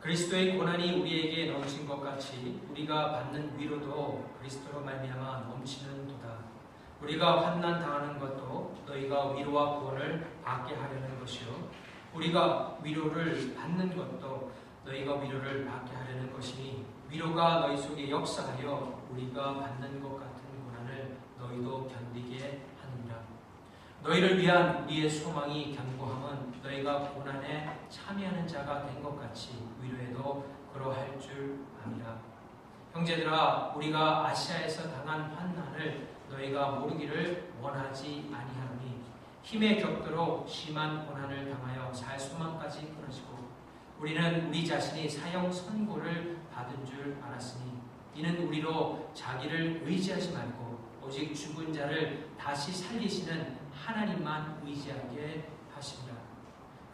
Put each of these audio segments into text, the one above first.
그리스도의 고난이 우리에게 넘친 것 같이 우리가 받는 위로도 그리스도로 말미암아 넘치는도다. 우리가 환난 당하는 것도 너희가 위로와 구원을 받게 하려는 것이요 우리가 위로를 받는 것도 너희가 위로를 받게 하려는 것이니 위로가 너희 속에 역사하여 우리가 받는 것 같은 고난을 너희도 견디게 하느니라. 너희를 위한 우리의 소망이 견고함은 너희가 고난에 참여하는 자가 된 것 같이 위로에도 그러할 줄 아니라. 형제들아, 우리가 아시아에서 당한 환난을 너희가 모르기를 원하지 아니하노니 힘에 격도록 심한 고난을 당하여 살 소망까지 끊어지고 우리는 우리 자신이 사형 선고를 받은 줄 알았으니 이는 우리로 자기를 의지하지 말고 오직 죽은 자를 다시 살리시는 하나님만 의지하게 하십니다.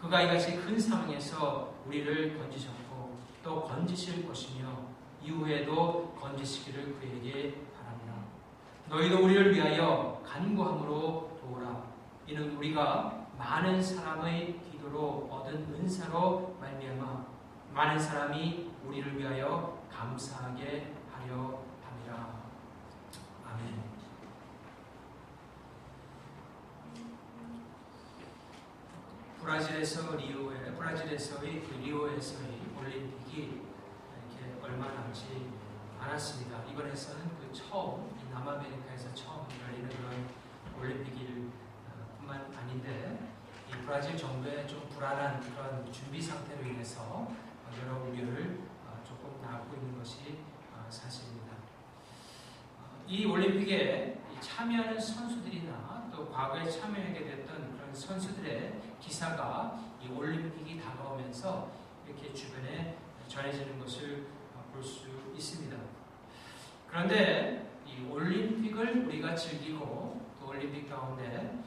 그가 이같이 큰 사망에서 우리를 건지셨고 또 건지실 것이며 이후에도 건지시기를 그에게 바랍니다. 너희도 우리를 위하여 간구함으로 도우라. 이는 우리가 많은 사람의 기도로 얻은 은사로 말미암아 많은 사람이 우리를 위하여 감사하게 하려 함이라. 아멘. 브라질에서의 리오에서의 올림픽이 이렇게 얼마 남지 않았습니다. 이번에서는 처음 남아메리카에서 처음 열리는 그런 올림픽일 뿐만 아닌데 이 브라질 정부의 좀 불안한 그런 준비 상태로 인해서 여러 우려를 조금 낳고 있는 것이 사실입니다. 이 올림픽에 참여하는 선수들이나 또 과거에 참여하게 됐던 그런 선수들의 기사가 이 올림픽이 다가오면서 이렇게 주변에 전해지는 것을 볼 수 있습니다. 그런데 이 올림픽을 우리가 즐기고 또 올림픽 가운데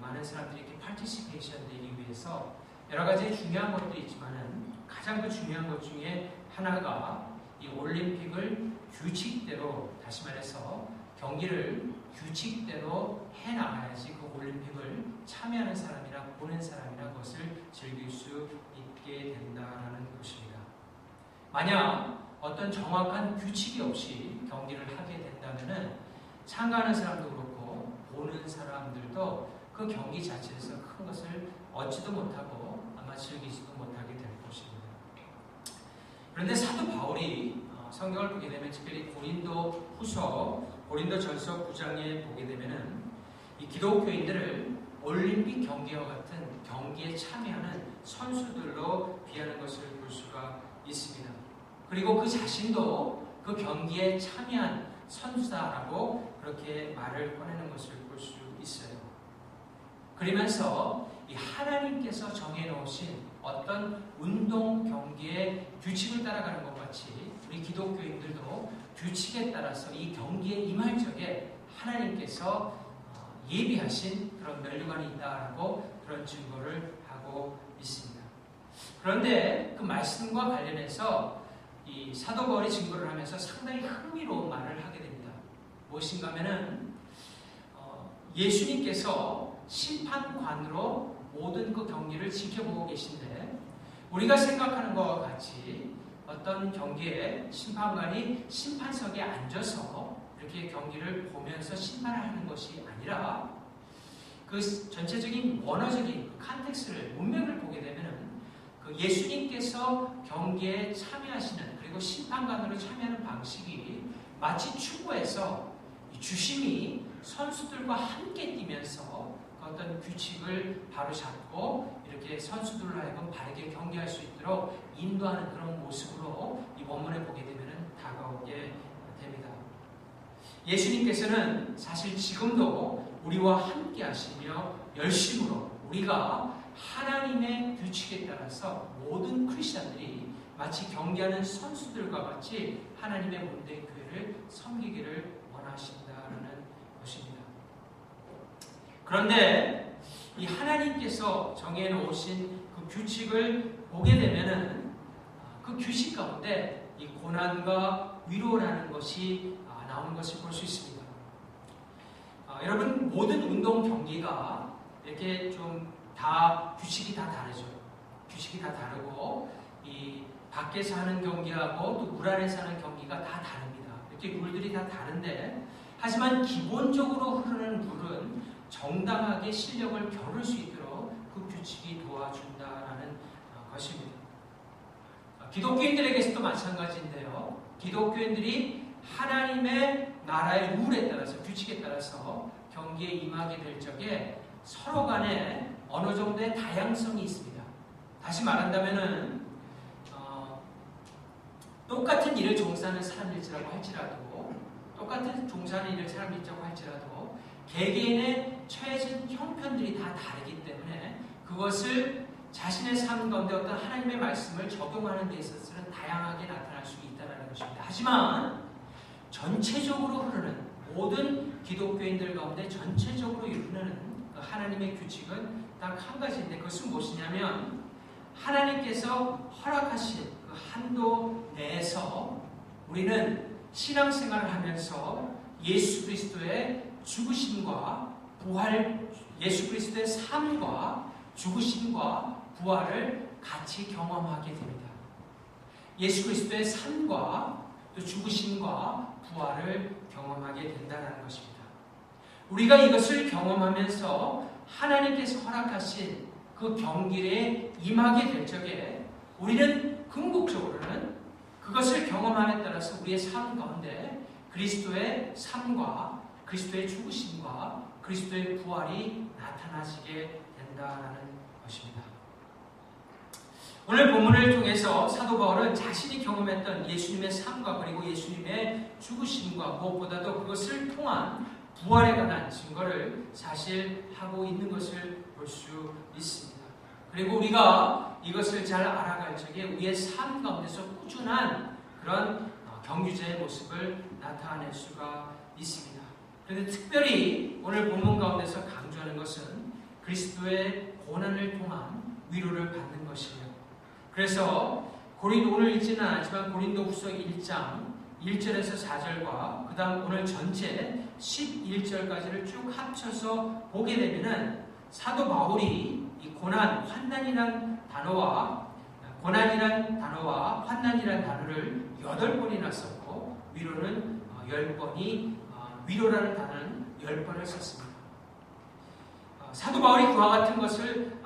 많은 사람들이 이렇게 파티시페이션 되기 위해서 여러 가지 중요한 것도 있지만은 가장 그 중요한 것 중에 하나가 이 올림픽을 규칙대로, 다시 말해서 경기를 규칙대로 해나가야지 그 올림픽을 참여하는 사람이나 보는 사람이나 그것을 즐길 수 있게 된다는 것입니다. 만약 어떤 정확한 규칙이 없이 경기를 하게 된다면 참가하는 사람도 그렇고 보는 사람들도 그 경기 자체에서 큰 것을 얻지도 못하고 아마 즐기지도 못하게 될 것입니다. 그런데 사도 바울이 성경을 보게 되면 특별히 고린도전서 9장에 보게 되면은 이 기독교인들을 올림픽 경기와 같은 경기에 참여하는 선수들로 비하는 것을 볼 수가 있습니다. 그리고 그 자신도 그 경기에 참여한 선수다라고 그렇게 말을 꺼내는 것을 볼 수 있어요. 그러면서 이 하나님께서 정해놓으신 어떤 운동 경기의 규칙을 따라가는 것 같이 우리 기독교인들도 규칙에 따라서 이 경기에 임할 적에 하나님께서 예비하신 그런 면류관이 있다라고 그런 증거를 하고 있습니다. 그런데 그 말씀과 관련해서 이 사도 바울이 증거를 하면서 상당히 흥미로운 말을 하게 됩니다. 무엇인가 하면은 예수님께서 심판관으로 모든 그 경기를 지켜보고 계신데 우리가 생각하는 것과 같이 어떤 경기에 심판관이 심판석에 앉아서 이렇게 경기를 보면서 심판을 하는 것이 아니라 그 전체적인 원어적인 컨텍스트를 문맥을 보게 되면은 그 예수님께서 경기에 참여하시는 그리고 심판관으로 참여하는 방식이 마치 축구에서 주심이 선수들과 함께 뛰면서 그 어떤 규칙을 바로 잡고 이렇게 선수들로 하여금 바르게 경기할 수 있도록 인도하는 그런 모습으로 이 원문에 보게 되면 다가오게 됩니다. 예수님께서는 사실 지금도 우리와 함께 하시며 열심으로 우리가 하나님의 규칙에 따라서 모든 크리스천들이 마치 경기하는 선수들과 같이 하나님의 몸된 교회를 섬기기를 원하신다는 것입니다. 그런데 이 하나님께서 정해놓으신 그 규칙을 보게 되면은 그 규칙 가운데 이 고난과 위로라는 것이 나오는 것을 볼 수 있습니다. 여러분 모든 운동 경기가 이렇게 좀 다 규칙이 다 다르죠. 규칙이 다 다르고 이 밖에서 하는 경기하고 또 물 안에서 하는 경기가 다 다릅니다. 이렇게 물들이 다 다른데 하지만 기본적으로 흐르는 물은 정당하게 실력을 겨룰 수 있도록 그 규칙이 도와준다라는 것입니다. 기독교인들에게서도 마찬가지인데요. 기독교인들이 하나님의 나라의 룰에 따라서 규칙에 따라서 경기에 임하게 될 적에 서로 간에 어느 정도의 다양성이 있습니다. 다시 말한다면은 똑같은 일을 종사하는 사람일지라고 할지라도 똑같은 종사하는 일을 사람일지라고 할지라도 개개인의 처해진 형편들이 다 다르기 때문에 그것을 자신의 삶 가운데 어떤 하나님의 말씀을 적용하는 데 있어서는 다양하게 나타날 수 있다는 것입니다. 하지만 전체적으로 흐르는 모든 기독교인들 가운데 전체적으로 흐르는 그 하나님의 규칙은 딱 한 가지인데 그것은 무엇이냐면 하나님께서 허락하신 그 한도 내에서 우리는 신앙생활을 하면서 예수 그리스도의 죽으심과 부활, 예수 그리스도의 삶과 죽으심과 부활을 같이 경험하게 됩니다. 예수 그리스도의 삶과 또 죽으심과 부활을 경험하게 된다는 것입니다. 우리가 이것을 경험하면서 하나님께서 허락하신 그 경길에 임하게 될 적에 우리는 궁극적으로는 그것을 경험함에 따라서 우리의 삶 가운데 그리스도의 삶과 그리스도의 죽으심과 그리스도의 부활이 나타나시게 된다는 것입니다. 오늘 본문을 통해서 사도 바울은 자신이 경험했던 예수님의 삶과 그리고 예수님의 죽으심과 무엇보다도 그것을 통한 부활에 관한 증거를 사실 하고 있는 것을 볼 수 있습니다. 그리고 우리가 이것을 잘 알아갈 적에 우리의 삶 가운데서 꾸준한 그런 경유자의 모습을 나타낼 수가 있습니다. 그런데 특별히 오늘 본문 가운데서 강조하는 것은 그리스도의 고난을 통한 위로를 받는 것이에요. 그래서 오늘 읽지는 않았지만 고린도후서 1장 1절에서 4절과 그 다음 오늘 전체 11절까지를 쭉 합쳐서 보게 되면은 사도 바울이 이 고난, 환난이란 단어와 환난이란 단어를 8번이나 썼고 위로는 10번이 위로라는 단어는 10번을 썼습니다. 사도 바울이 그와 같은 것을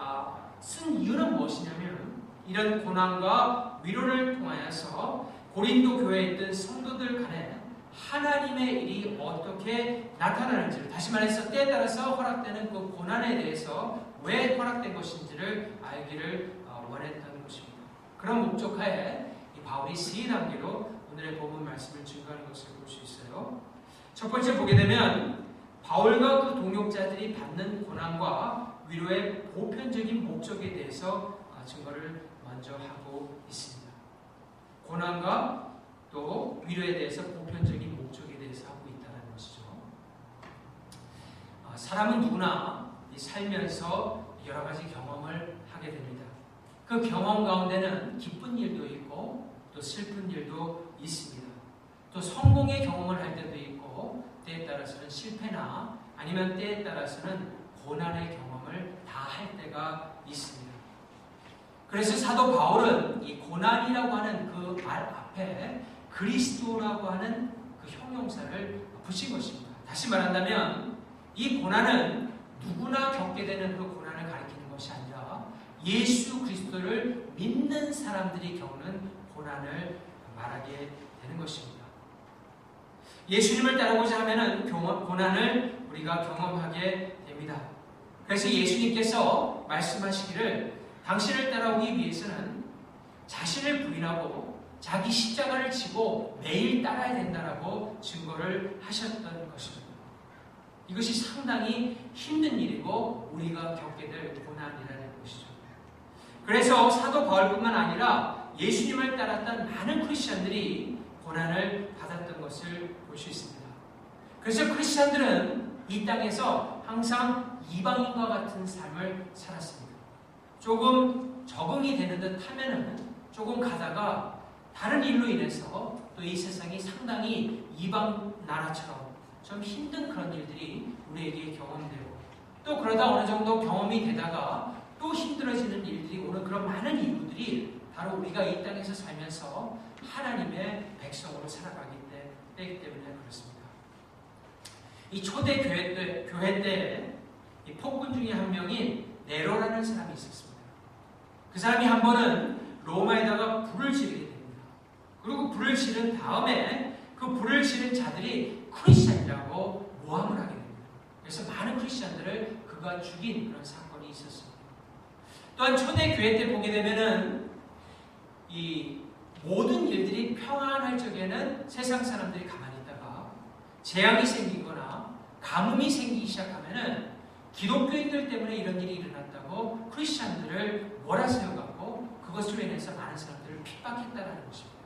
쓴 이유는 무엇이냐면 이런 고난과 위로를 통하여서 고린도 교회에 있던 성도들 간에 하나님의 일이 어떻게 나타나는지를 다시 말해서 때에 따라서 허락되는 그 고난에 대해서 왜 허락된 것인지를 알기를 원했던 것입니다. 그런 목적하에 이 바울이 세 단계로 오늘의 본문 말씀을 증거하는 것을 볼 수 있어요. 첫 번째 보게 되면 바울과 그 동역자들이 받는 고난과 위로의 보편적인 목적에 대해서 증거를 먼저 하고 있습니다. 고난과 또 위로에 대해서 보편적인 목적에 대해서 하고 있다는 것이죠. 사람은 누구나 살면서 여러 가지 경험을 하게 됩니다. 그 경험 가운데는 기쁜 일도 있고 또 슬픈 일도 있습니다. 또 성공의 경험을 할 때도 있고 때에 따라서는 실패나 아니면 때에 따라서는 고난의 경험을 다 할 때가 있습니다. 그래서 사도 바울은 이 고난이라고 하는 그 말 앞에 그리스도라고 하는 그 형용사를 붙인 것입니다. 다시 말한다면 이 고난은 누구나 겪게 되는 그 고난을 가리키는 것이 아니라 예수 그리스도를 믿는 사람들이 겪는 고난을 말하게 되는 것입니다. 예수님을 따르고자 하면 고난을 우리가 경험하게 됩니다. 그래서 예수님께서 말씀하시기를 당신을 따라오기 위해서는 자신을 부인하고 자기 십자가를 지고 매일 따라야 된다라고 증거를 하셨던 것입니다. 이것이 상당히 힘든 일이고 우리가 겪게 될 고난이라는 것이죠. 그래서 사도 바울뿐만 아니라 예수님을 따랐던 많은 크리스천들이 고난을 받았던 것을 볼 수 있습니다. 그래서 크리스천들은 이 땅에서 항상 이방인과 같은 삶을 살았습니다. 조금 적응이 되는 듯 하면은 조금 가다가 다른 일로 인해서 또 이 세상이 상당히 이방 나라처럼 좀 힘든 그런 일들이 우리에게 경험되고 또 그러다 어느 정도 경험이 되다가 또 힘들어지는 일들이 오는 그런 많은 이유들이 다 바로 우리가 이 땅에서 살면서 하나님의 백성으로 살아가기 때문에 그렇습니다. 이 초대 교회 때 이 폭군 중에 한 명인 네로라는 사람이 있었습니다. 그 사람이 한 번은 로마에다가 불을 지르게 됩니다. 그리고 불을 지른 다음에 그 불을 지른 자들이 크리스천이라고 모함을 하게 됩니다. 그래서 많은 크리스천들을 그가 죽인 그런 사건이 있었습니다. 또한 초대교회 때 보게 되면은 이 모든 일들이 평안할 적에는 세상 사람들이 가만히 있다가 재앙이 생기거나 가뭄이 생기기 시작하면은 기독교인들 때문에 이런 일이 일어났다고 크리스천들을 몰아세워갖고 그것으로 인해서 많은 사람들을 핍박했다는 것입니다.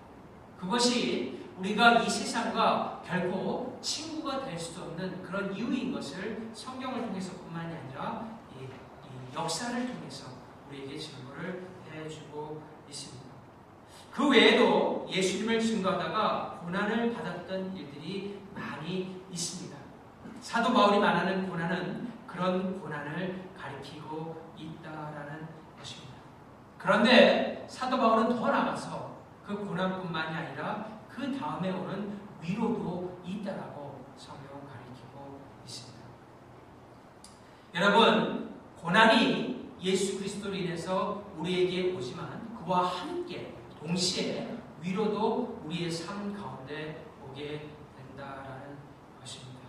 그것이 우리가 이 세상과 결코 친구가 될 수 없는 그런 이유인 것을 성경을 통해서뿐만이 아니라 이 역사를 통해서 우리에게 증거를 해주고 있습니다. 그 외에도 예수님을 증거하다가 고난을 받았던 일들이 많이 있습니다. 사도 바울이 말하는 고난은 그런 고난을 가리키고 있다라는 것입니다. 그런데 사도 바울은 더 나가서 그 고난뿐만이 아니라 그 다음에 오는 위로도 있다라고 성경은 가리키고 있습니다. 여러분, 고난이 예수 그리스도로 인해서 우리에게 오지만 그와 함께 동시에 위로도 우리의 삶 가운데 오게 된다라는 것입니다.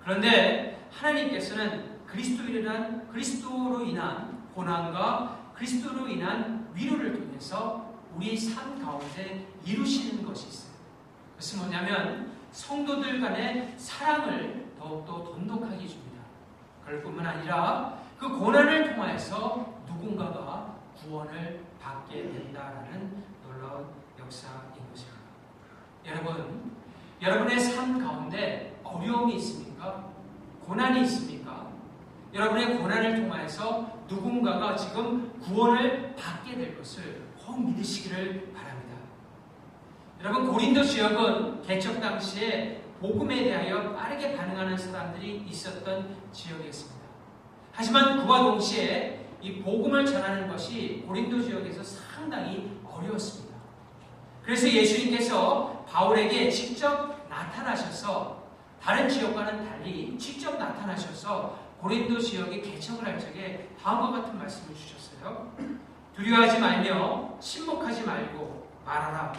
그런데 하나님께서는 그리스도로 인한 고난과 그리스도로 인한 위로를 통해서 우리 삶 가운데 이루시는 것이 있어요. 그것은 뭐냐면 성도들 간의 사랑을 더욱더 돈독하게 해줍니다. 그럴 뿐만 아니라 그 고난을 통하여서 누군가가 구원을 받게 된다라는 놀라운 역사인 것입니다. 여러분의 삶 가운데 어려움이 있습니까? 고난이 있습니까? 여러분의 고난을 통하여서 누군가가 지금 구원을 받게 될 것을 꼭 믿으시기를 바랍니다. 여러분, 고린도 지역은 개척 당시에 복음에 대하여 빠르게 반응하는 사람들이 있었던 지역이었습니다. 하지만 그와 동시에 이 복음을 전하는 것이 고린도 지역에서 상당히 어려웠습니다. 그래서 예수님께서 바울에게 직접 나타나셔서 다른 지역과는 달리 직접 나타나셔서 고린도 지역에 개척을 할 적에 다음과 같은 말씀을 주셨어요. 두려워하지 말며 침묵하지 말고 말하라.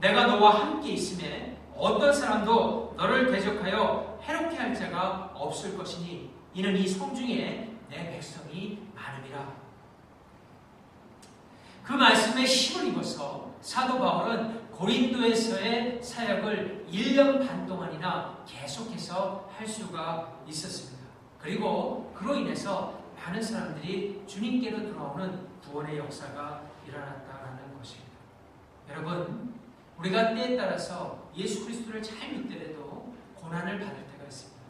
내가 너와 함께 있음에 어떤 사람도 너를 대적하여 해롭게 할 자가 없을 것이니 이는 이 성중에 내 백성이 많음이라. 그 말씀에 힘을 입어서 사도 바울은 고린도에서의 사역을 1년 반 동안이나 계속해서 할 수가 있었습니다. 그리고 그로 인해서 많은 사람들이 주님께로 돌아오는 구원의 역사가 일어났다는 것입니다. 여러분, 우리가 때에 따라서 예수 그리스도를 잘 믿더라도 고난을 받을 때가 있습니다.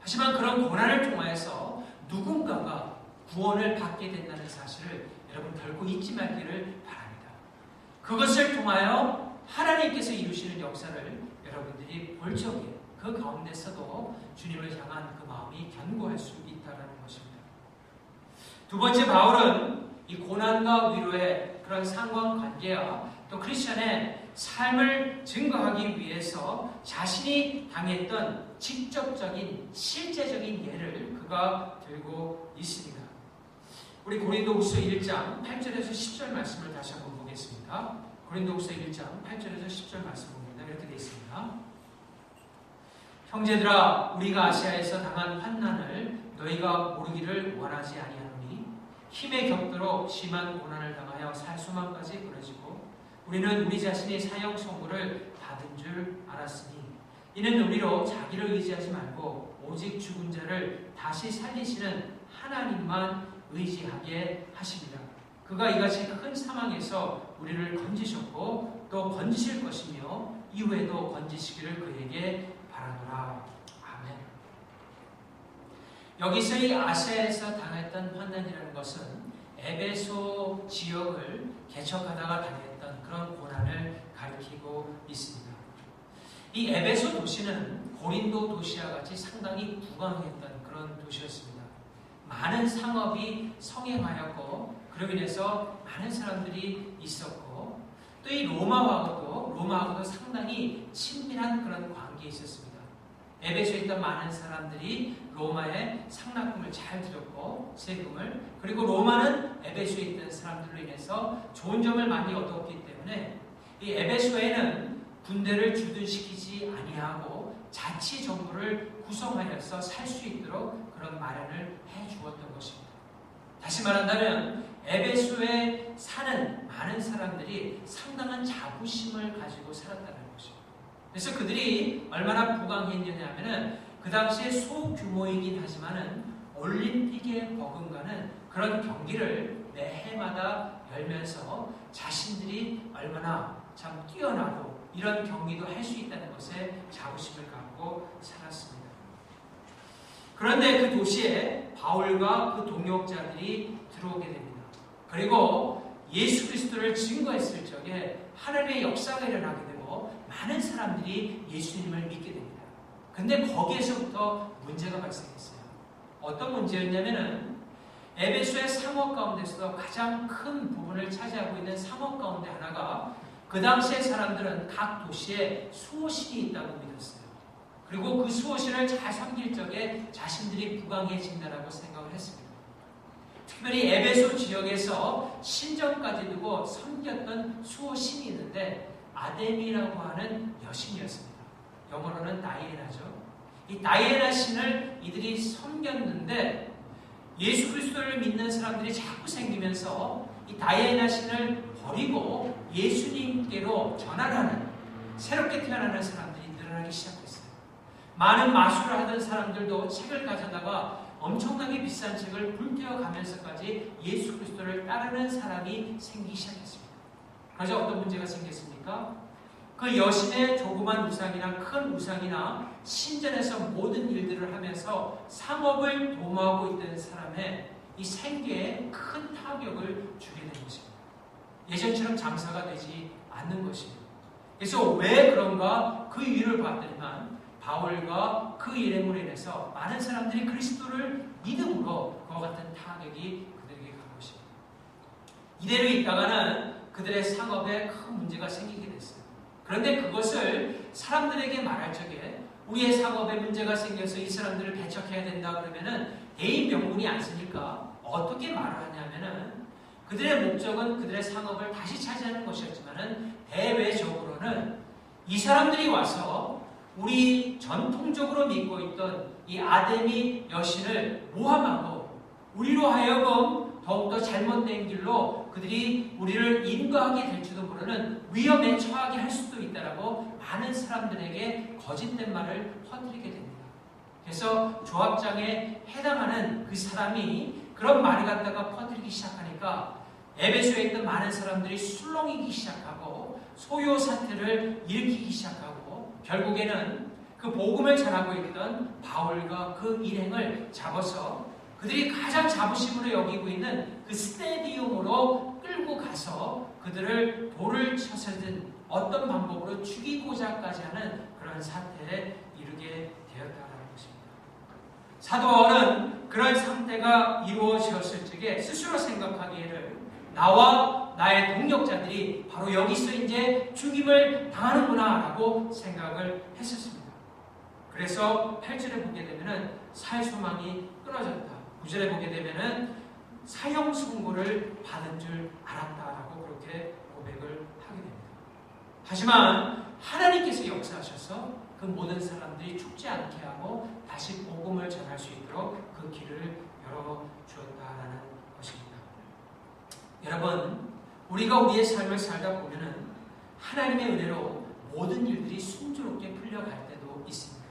하지만 그런 고난을 통하여서 누군가가 구원을 받게 된다는 사실을 여러분 결코 잊지 말기를 바랍니다. 그것을 통하여 하나님께서 이루시는 역사를 여러분들이 볼 적에 그 가운데서도 주님을 향한 그 마음이 견고할 수 있다는 것입니다. 두 번째, 바울은 이 고난과 위로의 그런 상관관계와 또 크리스천의 삶을 증거하기 위해서 자신이 당했던 직접적인 실제적인 예를 그가 들고 있습니다. 우리 고린도후서 1장 8절에서 10절 말씀을 다시 한번 보겠습니다. 고린도후서 1장 8절에서 10절 말씀 봅니다. 이렇게 되어 있습니다. 형제들아, 우리가 아시아에서 당한 환난을 너희가 모르기를 원하지 아니하노니 힘에 격도로 심한 고난을 당하여 살 수만까지 끊어지고 우리는 우리 자신의 사형 선고를 받은 줄 알았으니 이는 우리로 자기를 의지하지 말고 오직 죽은 자를 다시 살리시는 하나님만 의지하게 하십니다. 그가 이같이 큰 사망에서 우리를 건지셨고 또 건지실 것이며 이후에도 건지시기를 그에게 바라노라. 아멘. 여기서 이 아시아에서 당했던 환난이라는 것은 에베소 지역을 개척하다가 당했던 그런 고난을 가리키고 있습니다. 이 에베소 도시는 고린도 도시와 같이 상당히 부강했던 그런 도시였습니다. 많은 상업이 성행하였고 그로 인해서 많은 사람들이 있었고 또 이 로마하고도 상당히 친밀한 그런 관계에 있었습니다. 에베소에 있던 많은 사람들이 로마에 상납금을 잘 드렸고 세금을, 그리고 로마는 에베소에 있던 사람들로 인해서 좋은 점을 많이 얻었기 때문에 이 에베소에는 군대를 주둔시키지 아니하고 자치 정부를 구성하여서 살 수 있도록 그런 마련을 해 주었던 것입니다. 다시 말한다면 에베소에 사는 많은 사람들이 상당한 자부심을 가지고 살았다는 것입니다. 그래서 그들이 얼마나 부강했느냐면은 그 당시에 소규모이긴 하지만은 올림픽에 버금가는 그런 경기를 매 해마다 열면서 자신들이 얼마나 참 뛰어나고 이런 경기도 할 수 있다는 것에 자부심을 갖고 살았습니다. 그런데 그 도시에 바울과 그 동역자들이 들어오게 됩니다. 그리고 예수 그리스도를 증거했을 적에 하나님의 역사가 일어나게 되고 많은 사람들이 예수님을 믿게 됩니다. 근데 거기에서부터 문제가 발생했어요. 어떤 문제였냐면은 에베소의 상업 가운데서도 가장 큰 부분을 차지하고 있는 상업 가운데 하나가 그 당시의 사람들은 각 도시에 수호신이 있다고 믿었어요. 그리고 그 수호신을 잘 섬길 적에 자신들이 부강해진다라고 생각을 했습니다. 특별히 에베소 지역에서 신전까지 두고 섬겼던 수호신이 있는데 아데미라고 하는 여신이었습니다. 영어로는 다이애나죠. 이 다이애나 신을 이들이 섬겼는데 예수 그리스도를 믿는 사람들이 자꾸 생기면서 이 다이애나 신을 버리고 예수님께로 전환하는, 새롭게 태어나는 사람들이 늘어나기 시작했어요. 많은 마술을 하던 사람들도 책을 가져다가 엄청나게 비싼 책을 불태워가면서까지 예수 그리스도를 따르는 사람이 생기기 시작했습니다. 그래서 어떤 문제가 생겼습니까? 그 여신의 조그만 우상이나 큰 우상이나 신전에서 모든 일들을 하면서 상업을 도모하고 있던 사람의 이 생계에 큰 타격을 주게 된 것입니다. 예전처럼 장사가 되지 않는 것입니다. 그래서 왜 그런가 그 이유를 봤더니만 바울과 그 일행으로 인해서 많은 사람들이 그리스도를 믿음으로 그와 같은 타격이 그들에게 간 것입니다. 이대로 있다가는 그들의 상업에 큰 문제가 생기게 됐어요. 그런데 그것을 사람들에게 말할 적에 우리의 상업에 문제가 생겨서 이 사람들을 배척해야 된다 그러면은 대인 명분이 안 쓰니까 어떻게 말을 하냐면은 그들의 목적은 그들의 상업을 다시 차지하는 것이었지만은 대외적으로는 이 사람들이 와서 우리 전통적으로 믿고 있던 이 아데미 여신을 모함하고 우리로 하여금 더욱더 잘못된 길로 그들이 우리를 인도하게 될지도 모르는 위험에 처하게 할 수도 있다라고 많은 사람들에게 거짓된 말을 퍼뜨리게 됩니다. 그래서 조합장에 해당하는 그 사람이 그런 말을 갖다가 퍼뜨리기 시작하니까 에베소에 있던 많은 사람들이 술렁이기 시작하고 소요 사태를 일으키기 시작하고 결국에는 그 복음을 전하고 있던 바울과 그 일행을 잡아서 그들이 가장 자부심으로 여기고 있는 그 스테디움으로 끌고 가서 그들을 돌을 쳐서든 어떤 방법으로 죽이고자까지 하는 그런 사태에 이르게 되었다는 것입니다. 사도 바울은 그런 상태가 이루어졌을 적에 스스로 생각하기에는 나와 나의 동역자들이 바로 여기서 이제 죽임을 당하는구나라고 생각을 했었습니다. 그래서 8절에 보게 되면은 살 소망이 끊어졌다. 9절에 보게 되면은 사형 선고를 받은 줄 알았다라고 그렇게 고백을 하게 됩니다. 하지만 하나님께서 역사하셔서 그 모든 사람들이 죽지 않게 하고 다시 복음을 전할 수 있도록 그 길을 열어주었다라는 것입니다. 여러분, 우리가 우리의 삶을 살다 보면은 하나님의 은혜로 모든 일들이 순조롭게 풀려갈 때도 있습니다.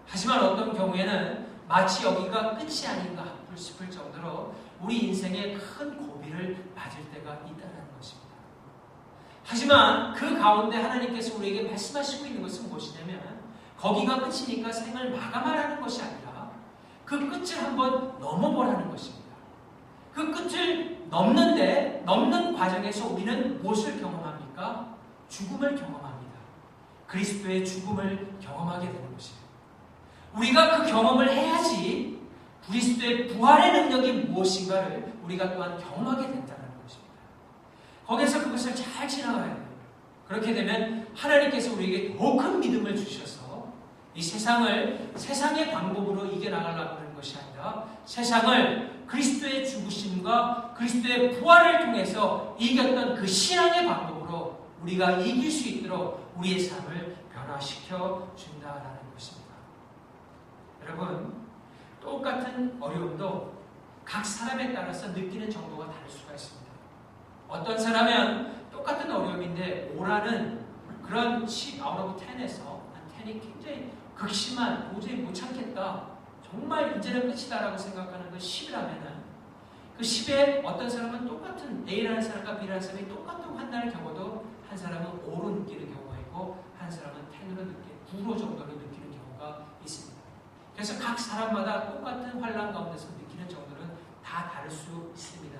하지만 어떤 경우에는 마치 여기가 끝이 아닌가 싶을 정도로 우리 인생에 큰 고비를 맞을 때가 있다는 것입니다. 하지만 그 가운데 하나님께서 우리에게 말씀하시고 있는 것은 무엇이냐면 거기가 끝이니까 생을 마감하라는 것이 아니라 그 끝을 한번 넘어보라는 것입니다. 그 끝을 넘는 과정에서 우리는 무엇을 경험합니까? 죽음을 경험합니다. 그리스도의 죽음을 경험하게 되는 것이에요. 우리가 그 경험을 해야지 그리스도의 부활의 능력이 무엇인가를 우리가 또한 경험하게 된다는 거기서 그것을 잘 지나가야 돼요. 그렇게 되면 하나님께서 우리에게 더 큰 믿음을 주셔서 이 세상의 방법으로 이겨나가려고 하는 것이 아니라 세상을 그리스도의 죽으심과 그리스도의 부활을 통해서 이겼던 그 신앙의 방법으로 우리가 이길 수 있도록 우리의 삶을 변화시켜 준다라는 것입니다. 여러분, 똑같은 어려움도 각 사람에 따라서 느끼는 정도가 다를 수가 있습니다. 어떤 사람은 똑같은 어려움인데 오라는 그런 10 out of 10에서 10이 굉장히 극심한, 도저히 못 참겠다, 정말 이제는 끝이다라고 생각하는 그 10이라면은 그 10에 어떤 사람은 똑같은 A라는 사람과 B라는 사람이 똑같은 환난을 겪어도 한 사람은 5로 느끼는 경우가 있고 한 사람은 9로 정도로 느끼는 경우가 있습니다. 그래서 각 사람마다 똑같은 환난 가운데서 느끼는 정도는 다 다를 수 있습니다.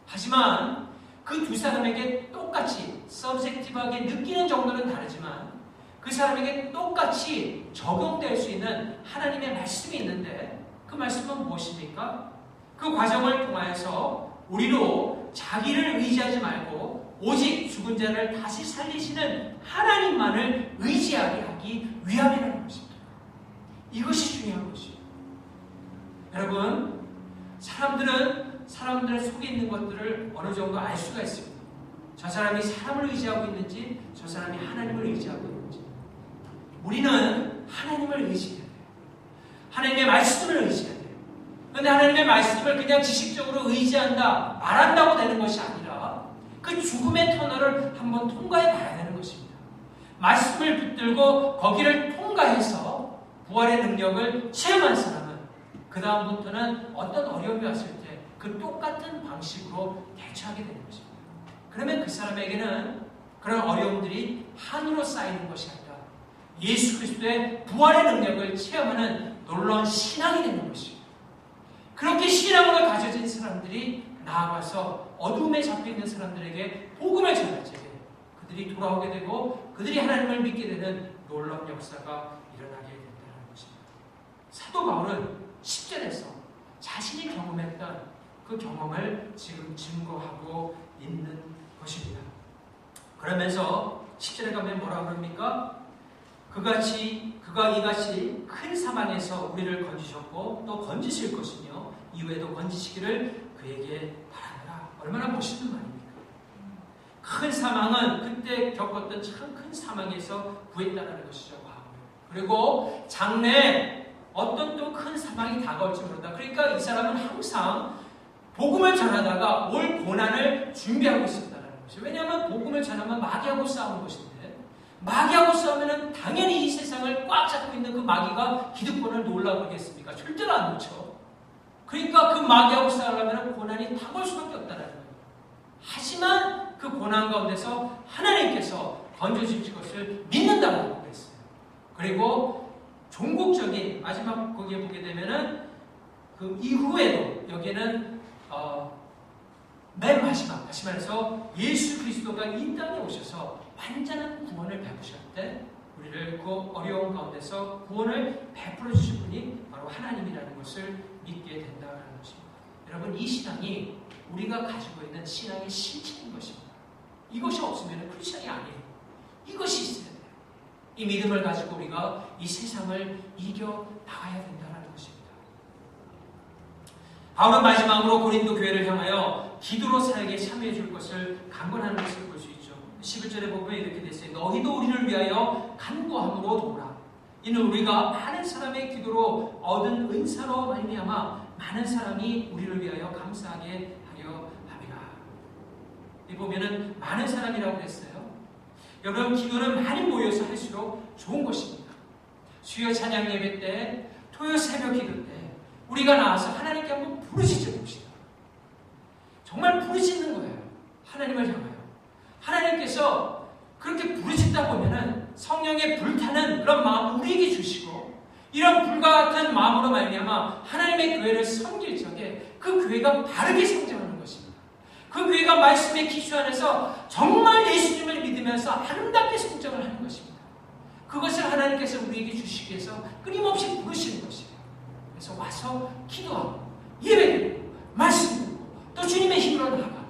하지만 그 두 사람에게 똑같이 서브젝티브하게 느끼는 정도는 다르지만 그 사람에게 똑같이 적용될 수 있는 하나님의 말씀이 있는데 그 말씀은 무엇입니까? 그 과정을 통하여서 우리로 자기를 의지하지 말고 오직 죽은 자를 다시 살리시는 하나님만을 의지하게 하기 위함이라는 것입니다. 이것이 중요한 것이에요. 여러분, 사람들 속에 있는 것들을 어느 정도 알 수가 있습니다. 저 사람이 사람을 의지하고 있는지, 저 사람이 하나님을 의지하고 있는지. 우리는 하나님을 의지해야 돼요. 하나님의 말씀을 의지해야 돼요. 그런데 하나님의 말씀을 그냥 지식적으로 의지한다, 말한다고 되는 것이 아니라 그 죽음의 터널을 한번 통과해 봐야 되는 것입니다. 말씀을 붙들고 거기를 통과해서 부활의 능력을 체험한 사람은 그 다음부터는 어떤 어려움이 왔을 때 그 똑같은 방식으로 대처하게 되는 것입니다. 그러면 그 사람에게는 그런 어려움들이 한으로 쌓이는 것이 아니라 예수 그리스도의 부활의 능력을 체험하는 놀라운 신앙이 되는 것입니다. 그렇게 신앙을 가져진 사람들이 나아가서 어둠에 잡혀있는 사람들에게 복음을 전할 때에 그들이 돌아오게 되고 그들이 하나님을 믿게 되는 놀라운 역사가 일어나게 된다는 것입니다. 사도 바울은 10절에서 자신이 경험했던 그 경험을 지금 증거하고 있는 것입니다. 그러면서 10절에 가면 뭐라고 그럽니까? 그가 이같이 큰 사망에서 우리를 건지셨고 또 건지실 것이며 이후에도 건지시기를 그에게 바라노라. 얼마나 멋있는 말입니까? 큰 사망은 그때 겪었던 참 큰 사망에서 구했다는 것이죠. 그리고 장래에 어떤 또 큰 사망이 다가올지 모른다. 그러니까 이 사람은 항상 복음을 전하다가 올 고난을 준비하고 있었다는 것이죠. 왜냐하면 복음을 전하면 마귀하고 싸우는 것인데 마귀하고 싸우면 당연히 이 세상을 꽉 잡고 있는 그 마귀가 기득권을 놓으려고 그러겠습니까? 절대로 안 놓죠. 그러니까 그 마귀하고 싸우려면 고난이 다가올 수밖에 없다는 거예요. 하지만 그 고난 가운데서 하나님께서 건져주실 것을 믿는다고 했어요. 그리고 종국적인 마지막 거기에 보게 되면은 그 이후에도 여기에는 맨 마지막, 다시 말해서 예수 그리스도가 이 땅에 오셔서 완전한 구원을 베푸실 때 우리를 그 어려운 가운데서 구원을 베풀어 주실 분이 바로 하나님이라는 것을 믿게 된다는 것입니다. 여러분, 이 신앙이 우리가 가지고 있는 신앙의 실체인 것입니다. 이것이 없으면 크리스천이 아니에요. 이것이 있어야 돼요. 이 믿음을 가지고 우리가 이 세상을 이겨 나가야 된다는 것입니다. 바울은 마지막으로 고린도 교회를 향하여 기도로 살게 참여해 줄 것을 간구하는 것을 볼 수 있죠. 11절에 보면 이렇게 됐어요. 너희도 우리를 위하여 간구함으로 도우라. 이는 우리가 많은 사람의 기도로 얻은 은사로 말미암아 많은 사람이 우리를 위하여 감사하게 하려 함이라. 이 보면은 많은 사람이라고 했어요. 여러분, 기도는 많이 모여서 할수록 좋은 것입니다. 수요 찬양 예배 때, 토요 새벽 기도 때 우리가 나와서 하나님께 한번 부르짖어 봅시다. 정말 부르짖는 거예요. 하나님을 향하여. 하나님께서 그렇게 부르짖다 보면은 성령의 불타는 그런 마음을 우리에게 주시고 이런 불과 같은 마음으로 말미암아 하나님의 교회를 섬길 적에 그 교회가 바르게 성장하는 것입니다. 그 교회가 말씀의 기초 안에서 정말 예수님을 믿으면서 아름답게 성장을 하는 것입니다. 그것을 하나님께서 우리에게 주시기 위해서 끊임없이 부르시는 것이에요. 그래서 와서 기도하고 예배드리고 말씀 듣고 또 주님의 힘으로 나아가고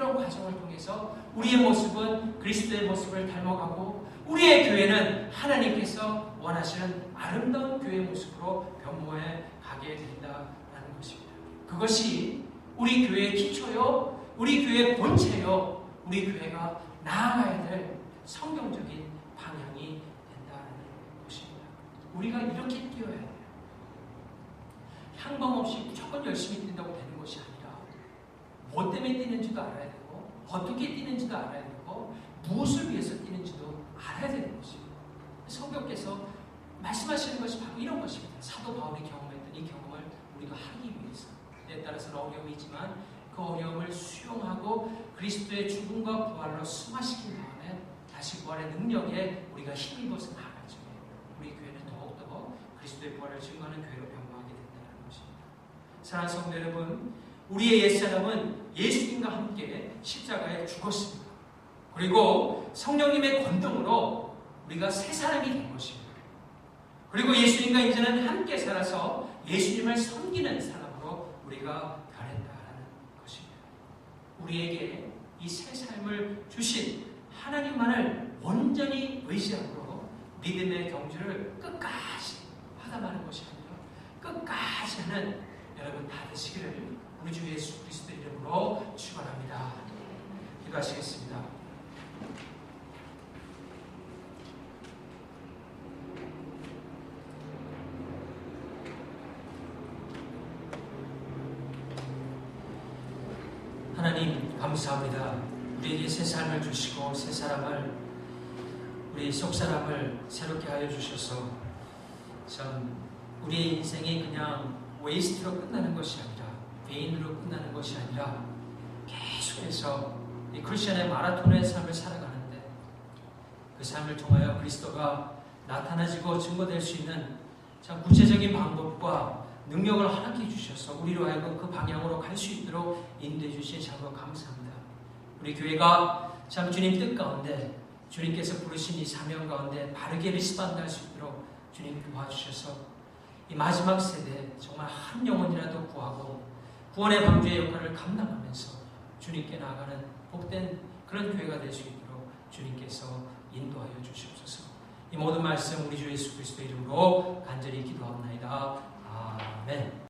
이런 과정을 통해서 우리의 모습은 그리스도의 모습을 닮아가고 우리의 교회는 하나님께서 원하시는 아름다운 교회의 모습으로 변모해 가게 된다라는 것입니다. 그것이 우리 교회의 기초요, 우리 교회의 본체요, 우리 교회가 나아가야 될 성경적인 방향이 된다는 것입니다. 우리가 이렇게 뛰어야 돼요. 향방 없이 무조건 열심히 뛴다고 되는 것이 아니라 뭐 때문에 뛰는지도 알아야 되고 어떻게 뛰는지도 알아야 되고 무엇을 위해서 뛰는지도 알아야 되는 것입니다. 성경께서 말씀하시는 것이 바로 이런 것입니다. 사도 바울이 경험했던 이 경험을 우리가 하기 위해서 때에 따라서는 어려움이지만 그 어려움을 수용하고 그리스도의 죽음과 부활로 승화시킨 다음에 다시 부활의 능력에 우리가 힘입어서 나아갈 적에 우리 교회는 더욱더 그리스도의 부활을 증거하는 교회로 변화하게 된다는 것입니다. 사랑하는 성도 여러분, 우리의 옛사람은 예수님과 함께 십자가에 죽었습니다. 그리고 성령님의 권능으로 우리가 새 사람이 된 것입니다. 그리고 예수님과 이제는 함께 살아서 예수님을 섬기는 사람으로 우리가 변했다는 것입니다. 우리에게 이 새 삶을 주신 하나님만을 온전히 의지함으로 믿음의 경주를 끝까지 하다마는 것이 아니라 끝까지 하는 여러분 다 되시기를 우리 주 예수 그리스도 이름으로 축원합니다. 기도하시겠습니다. 하나님 감사합니다. 우리에게 새 삶을 주시고 새 사람을 우리 속사람을 새롭게 하여 주셔서 참 우리의 인생이 그냥 웨이스트로 끝나는 것이 아니라 베인으로 끝나는 것이 아니라 계속해서 이 크리스천의 마라톤의 삶을 살아가는데 그 삶을 통하여 그리스도가 나타나지고 증거될 수 있는 참 구체적인 방법과 능력을 허락해 주셔서 우리로 하여금 그 방향으로 갈 수 있도록 인도해 주신 참으로 감사합니다. 우리 교회가 참 주님 뜻 가운데 주님께서 부르신 이 사명 가운데 바르게 리스반드할 수 있도록 주님 도와주셔서 이 마지막 세대에 정말 한 영혼이라도 구하고 구원의 방주의 역할을 감당하면서 주님께 나아가는 복된 그런 교회가 될 수 있도록 주님께서 인도하여 주시옵소서. 이 모든 말씀 우리 주 예수 그리스도 이름으로 간절히 기도합니다. 아멘.